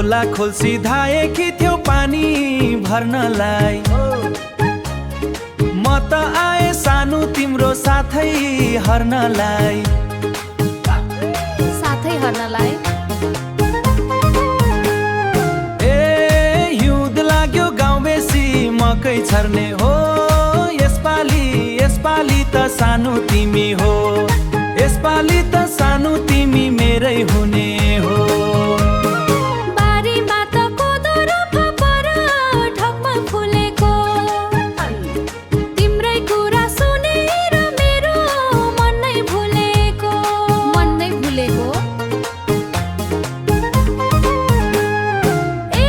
खोला खोल सिधाएकी थियो पानी भर्नलाई। म त आए सानो तिम्रो साथै हर्नलाई। साथै हर्नलाई ए हिउँद लाग्यो गाउँ बेसी मकै छर्ने हो। यसपाली त सानो तिमी हो। यसपाली त सानो तिमी मेरै हुने हो। बारीमा त कोदो र फापर ढकमा फुलेको, तिम्रै कुरा सुनेर मेरो मन नै भुलेको। ए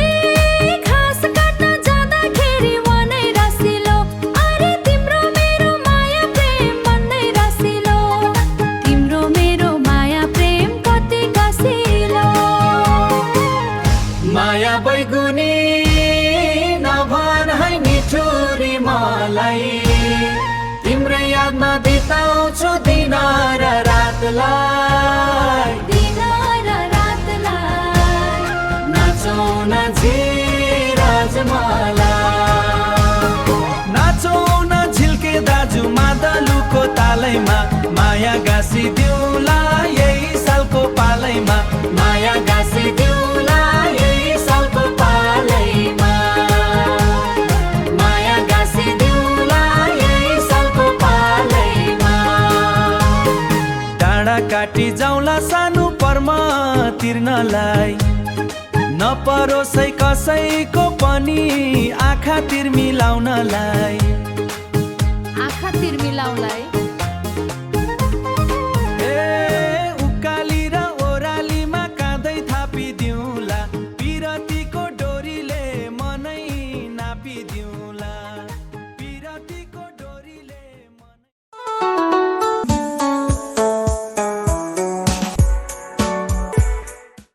घाँस काट्न जाँदाखेरि मनै रसिलो, अरे तिम्रो मेरो माया प्रेम मन नै रसिलो। तिम्रो मेरो माया प्रेम कति कसिलो। माया बैगुनी नभन है मिठुरी मलाई। तिम्रै यादमा बिताउँछु दिन र रातलाई। दिन र रातलाई नाचौँ न झिराजमाला, नाचौँ न झिल्के दाजु मादलुको तालैमा। माया गाँसिदिउँला यही सालको पालैमा। माया गाँसिदिउँला यही सालको पालैमा। माया गाँसिदिउँला यही सालको पालैमा। डाँडा काटी जाउँला सानो पर्म तिर्नलाई। नपरोस् है कसैको पनि आँखा तिर मिलाउनलाई।